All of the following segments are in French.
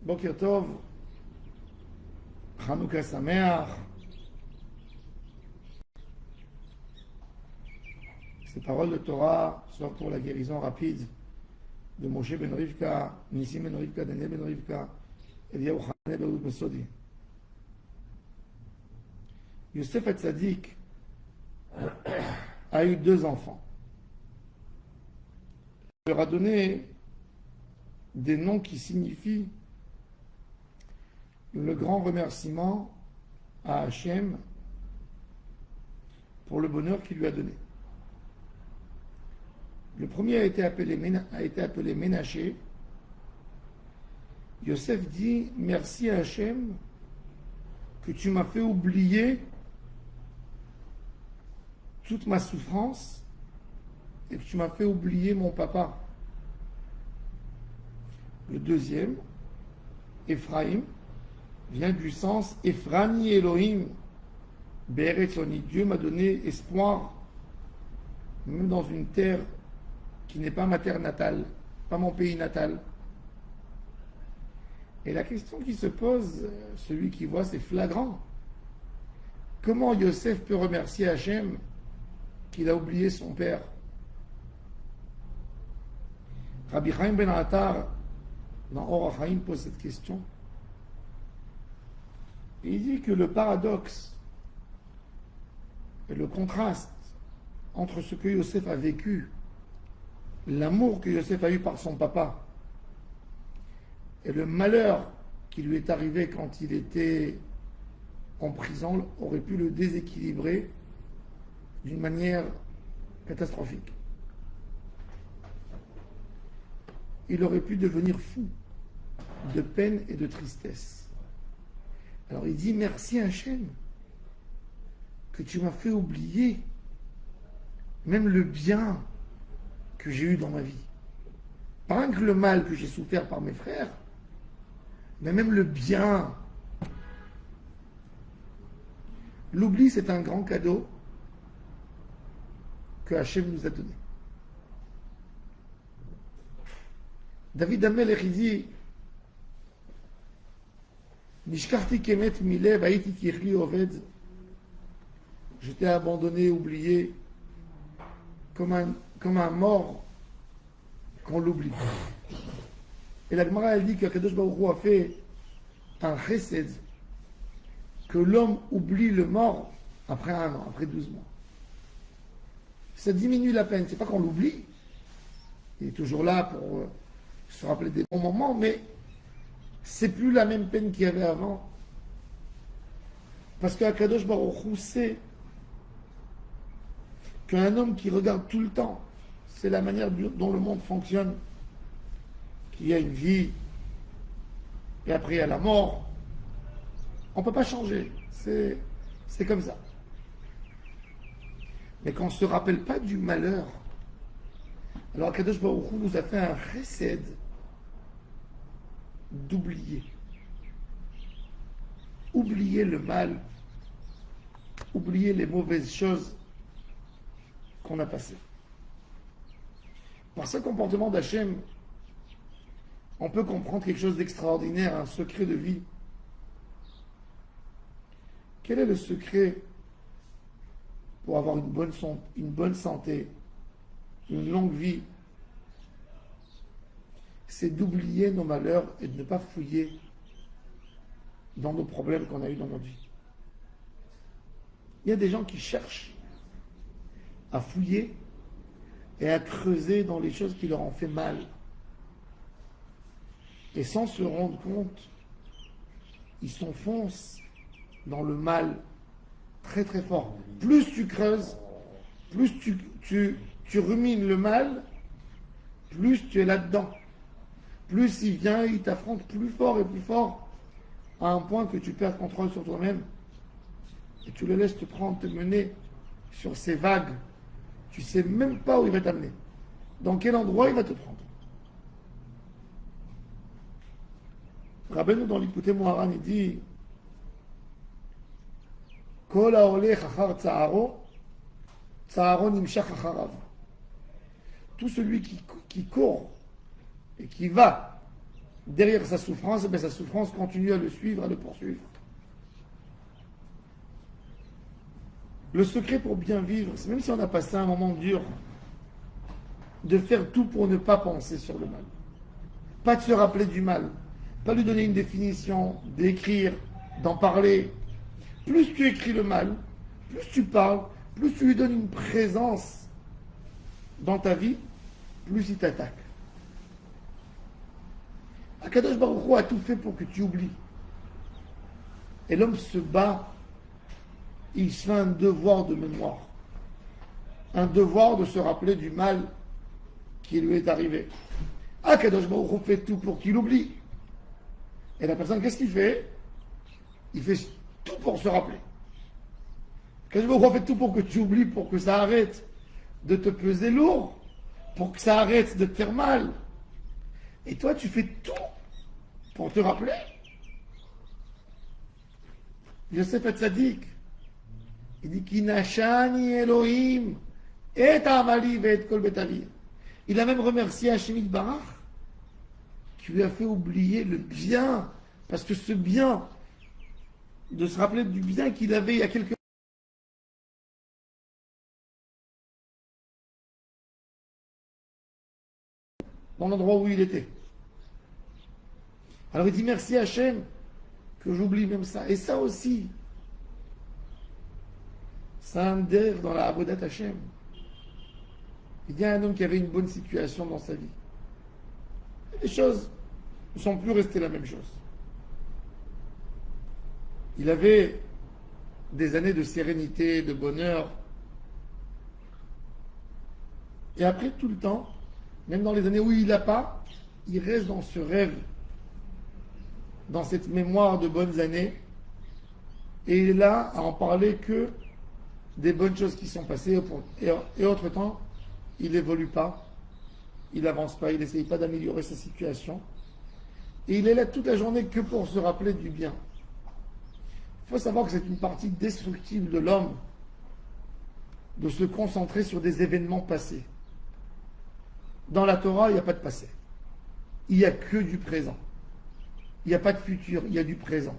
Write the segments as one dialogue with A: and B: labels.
A: Boker Tov, Chanukah Sameach. Ces paroles de Torah sont pour la guérison rapide de Moshe ben Rivka, Nissim ben Rivka, Daniel ben Rivka, Eliyahu Haneh ben Mesodi. Yosef Hatzadik a eu 2 enfants. Il leur a donné des noms qui signifient le grand remerciement à Hachem pour le bonheur qu'il lui a donné. Le premier a été appelé Ménaché. Yosef dit merci à Hachem que tu m'as fait oublier toute ma souffrance et que tu m'as fait oublier mon papa. Le deuxième, Ephraïm, vient du sens Ephrani Elohim, Be'eretzoni. Dieu m'a donné espoir, même dans une terre qui n'est pas ma terre natale, pas mon pays natal. Et la question qui se pose, celui qui voit, c'est flagrant. Comment Yosef peut remercier Hachem qu'il a oublié son père? Rabbi Chaim ben Attar, dans Or HaChaim, pose cette question. Et il dit que le paradoxe et le contraste entre ce que Yosef a vécu, l'amour que Yosef a eu par son papa, et le malheur qui lui est arrivé quand il était en prison, aurait pu le déséquilibrer d'une manière catastrophique. Il aurait pu devenir fou de peine et de tristesse. Alors il dit merci Hachem que tu m'as fait oublier même le bien que j'ai eu dans ma vie. Pas rien que le mal que j'ai souffert par mes frères, mais même le bien. L'oubli, c'est un grand cadeau que Hachem nous a donné. David Amelech, il dit Nishkarti kemet milev haïti kirli oved. J'étais abandonné, oublié, comme un mort qu'on l'oublie. Et la Gemara, elle dit qu'Akadosh Baruch Hu a fait un chesed, que l'homme oublie le mort après 1 an, après 12 mois. Ça diminue la peine. C'est pas qu'on l'oublie. Il est toujours là pour se rappeler des bons moments, mais c'est plus la même peine qu'il y avait avant. Parce qu'Akadosh Baruch Hu sait qu'un homme qui regarde tout le temps, c'est la manière dont le monde fonctionne, qu'il y a une vie, et après il y a la mort. On ne peut pas changer. C'est comme ça. Mais quand on ne se rappelle pas du malheur, alors Akadosh Baruch Hu nous a fait un chesed d'oublier. Oublier le mal, oublier les mauvaises choses qu'on a passées. Par ce comportement d'Hachem, on peut comprendre quelque chose d'extraordinaire, un secret de vie. Quel est le secret pour avoir une bonne santé, une longue vie? C'est d'oublier nos malheurs et de ne pas fouiller dans nos problèmes qu'on a eus dans notre vie. Il y a des gens qui cherchent à fouiller et à creuser dans les choses qui leur ont fait mal. Et sans se rendre compte, ils s'enfoncent dans le mal très très fort. Plus tu creuses, plus tu rumines le mal, plus tu es là-dedans. Plus il vient, il t'affronte plus fort et plus fort, à un point que tu perds contrôle sur toi-même. Et tu le laisses te prendre, te mener sur ces vagues. Tu ne sais même pas où il va t'amener. Dans quel endroit il va te prendre. Rabbeinu dans l'Ikouté Moharan, il dit Kol haolech achar tza'aro, tza'aro nimshach acharav. Tout celui qui court et qui va derrière sa souffrance, eh bien, sa souffrance continue à le suivre, à le poursuivre. Le secret pour bien vivre, c'est même si on a passé un moment dur, de faire tout pour ne pas penser sur le mal. Pas de se rappeler du mal. Pas lui donner une définition, d'écrire, d'en parler. Plus tu écris le mal, plus tu parles, plus tu lui donnes une présence dans ta vie, plus il t'attaque. Akadosh Baruch Hu a tout fait pour que tu oublies. Et l'homme se bat, il se fait un devoir de mémoire. Un devoir de se rappeler du mal qui lui est arrivé. Akadosh Baruch Hu fait tout pour qu'il oublie. Et la personne, qu'est-ce qu'il fait? Il fait tout pour se rappeler. Akadosh Baruch Hu fait tout pour que tu oublies, pour que ça arrête de te peser lourd, pour que ça arrête de te faire mal. Et toi, tu fais tout pour te rappeler. Yosef Hatzadik, il dit Kinashani Elohim et Amali et Kol Betavi. Il a même remercié Hachem Barach qui lui a fait oublier le bien, parce que ce bien, de se rappeler du bien qu'il avait il y a quelques dans l'endroit où il était. Alors il dit merci Hachem que j'oublie même ça. Et ça aussi, c'est un der dans la Avodat Hachem. Il y a un homme qui avait une bonne situation dans sa vie. Et les choses ne sont plus restées la même chose. Il avait des années de sérénité, de bonheur. Et après tout le temps, même dans les années où il n'a pas, il reste dans ce rêve, dans cette mémoire de bonnes années. Et il est là à en parler que des bonnes choses qui sont passées. Et autre temps, il n'évolue pas, il n'avance pas, il n'essaye pas d'améliorer sa situation. Et il est là toute la journée que pour se rappeler du bien. Il faut savoir que c'est une partie destructive de l'homme de se concentrer sur des événements passés. Dans la Torah, il n'y a pas de passé. Il n'y a que du présent. Il n'y a pas de futur, il y a du présent.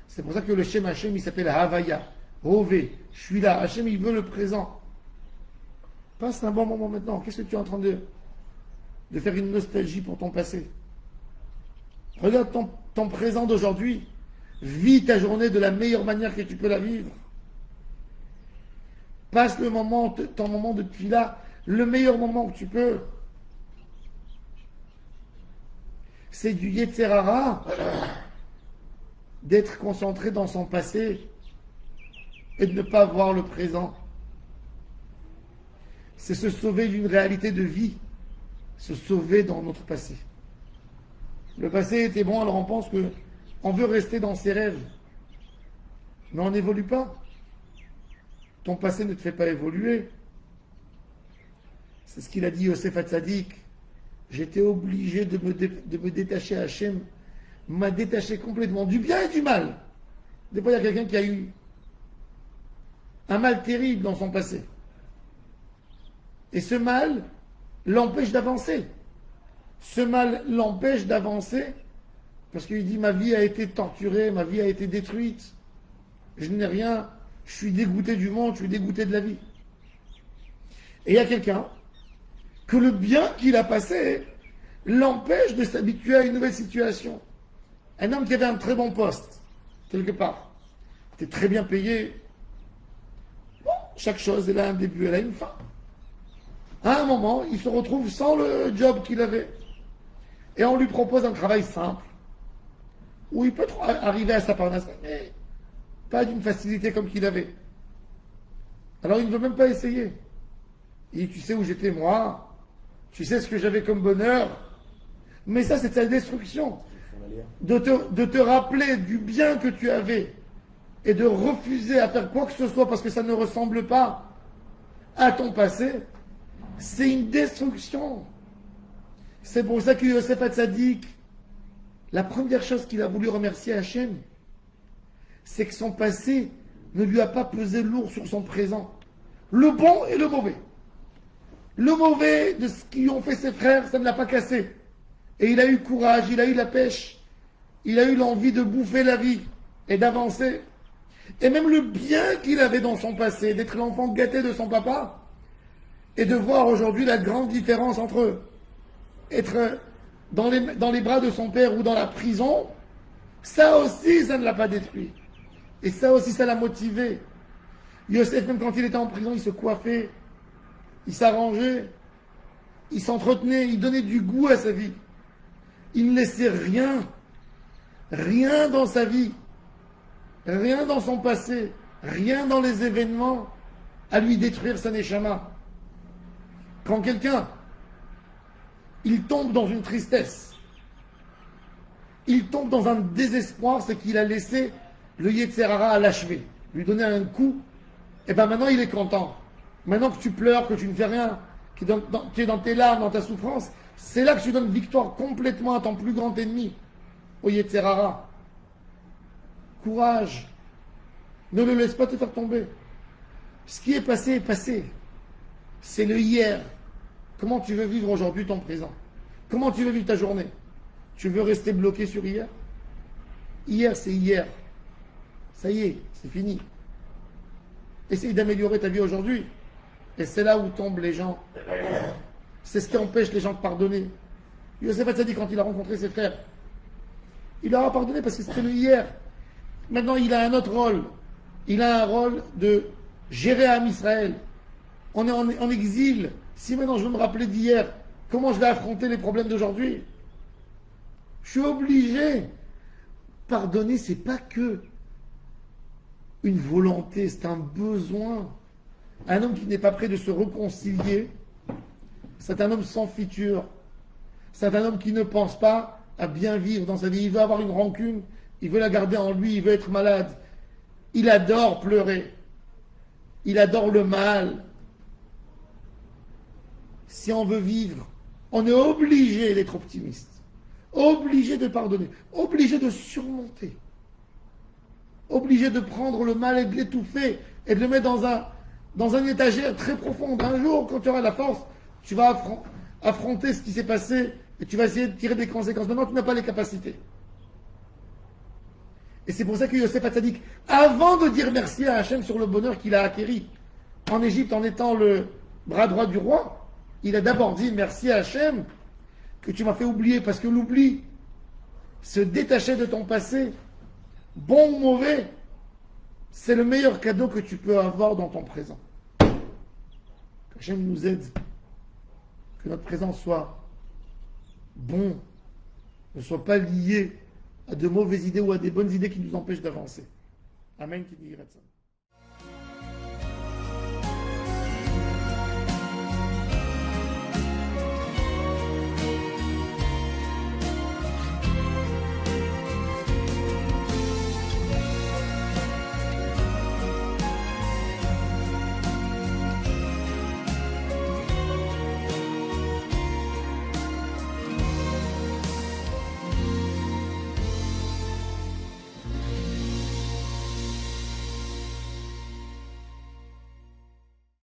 A: C'est pour ça que le Shem Hashem, il s'appelle Havaya. Rové, je suis là. Hashem, il veut le présent. Passe un bon moment maintenant. Qu'est-ce que tu es en train de faire une nostalgie pour ton passé? Regarde ton présent d'aujourd'hui. Vis ta journée de la meilleure manière que tu peux la vivre. Passe ton moment de tefila, le meilleur moment que tu peux. C'est du Yetzer Hara d'être concentré dans son passé et de ne pas voir le présent. C'est se sauver d'une réalité de vie, se sauver dans notre passé. Le passé était bon, alors on pense qu'on veut rester dans ses rêves. Mais on n'évolue pas. Ton passé ne te fait pas évoluer. C'est ce qu'il a dit Yosef Hatzadik. J'étais obligé de me détacher à Hachem, m'a détaché complètement du bien et du mal. Des fois, il y a quelqu'un qui a eu un mal terrible dans son passé. Et ce mal l'empêche d'avancer. Ce mal l'empêche d'avancer parce qu'il dit ma vie a été torturée, ma vie a été détruite. Je n'ai rien, je suis dégoûté du monde, je suis dégoûté de la vie. Et il y a quelqu'un que le bien qu'il a passé l'empêche de s'habituer à une nouvelle situation. Un homme qui avait un très bon poste, quelque part, était très bien payé. Bon, chaque chose, elle a un début, elle a une fin. À un moment, il se retrouve sans le job qu'il avait. Et on lui propose un travail simple, où il peut arriver à sa parnasse, mais pas d'une facilité comme qu'il avait. Alors il ne veut même pas essayer. Il dit, tu sais où j'étais moi, tu sais ce que j'avais comme bonheur, mais ça c'est ta destruction. De te rappeler du bien que tu avais et de refuser à faire quoi que ce soit parce que ça ne ressemble pas à ton passé, c'est une destruction. C'est pour ça que Yosef Hatzadik, la première chose qu'il a voulu remercier Hachem, c'est que son passé ne lui a pas pesé lourd sur son présent. Le bon et le mauvais. Le mauvais de ce qu'ils ont fait ses frères, ça ne l'a pas cassé. Et il a eu courage, il a eu la pêche, il a eu l'envie de bouffer la vie et d'avancer. Et même le bien qu'il avait dans son passé, d'être l'enfant gâté de son papa, et de voir aujourd'hui la grande différence entre être dans les bras de son père ou dans la prison, ça aussi, ça ne l'a pas détruit. Et ça aussi, ça l'a motivé. Yosef, même quand il était en prison, il se coiffait, il s'arrangeait, il s'entretenait, il donnait du goût à sa vie. Il ne laissait rien dans sa vie, rien dans son passé, rien dans les événements à lui détruire sa neshama. Quand quelqu'un, il tombe dans une tristesse, il tombe dans un désespoir, c'est qu'il a laissé le Yetzer Hara à l'achever, lui donner un coup, et bien maintenant il est content. Maintenant que tu pleures, que tu ne fais rien, que tu es dans tes larmes, dans ta souffrance, c'est là que tu donnes victoire complètement à ton plus grand ennemi, au Yetzer Hara. Courage, ne le laisse pas te faire tomber. Ce qui est passé. C'est le hier. Comment tu veux vivre aujourd'hui ton présent? Comment tu veux vivre ta journée? Tu veux rester bloqué sur hier? Hier, c'est hier. Ça y est, c'est fini. Essaye d'améliorer ta vie aujourd'hui. Et c'est là où tombent les gens. C'est ce qui empêche les gens de pardonner. Yosef Hatzadik, quand il a rencontré ses frères, il leur a pardonné parce que c'était le hier. Maintenant, il a un autre rôle. Il a un rôle de gérer Am Israël. On est en exil. Si maintenant je veux me rappeler d'hier, comment je vais affronter les problèmes d'aujourd'hui? Je suis obligé. Pardonner, c'est pas que une volonté, c'est un besoin. Un homme qui n'est pas prêt de se réconcilier, c'est un homme sans futur. C'est un homme qui ne pense pas à bien vivre dans sa vie. Il veut avoir une rancune, il veut la garder en lui, il veut être malade. Il adore pleurer. Il adore le mal. Si on veut vivre, on est obligé d'être optimiste, obligé de pardonner, obligé de surmonter, obligé de prendre le mal et de l'étouffer et de le mettre dans un étagère très profond. Un jour, quand tu auras la force, tu vas affronter ce qui s'est passé et tu vas essayer de tirer des conséquences. Maintenant, tu n'as pas les capacités. Et c'est pour ça que Yosef Hatzadik, avant de dire merci à Hachem sur le bonheur qu'il a acquis en Égypte en étant le bras droit du roi, il a d'abord dit merci à Hachem que tu m'as fait oublier, parce que l'oubli, se détacher de ton passé, bon ou mauvais, c'est le meilleur cadeau que tu peux avoir dans ton présent. Qu'Hachem nous aide, que notre présent soit bon, ne soit pas lié à de mauvaises idées ou à des bonnes idées qui nous empêchent d'avancer. Amen.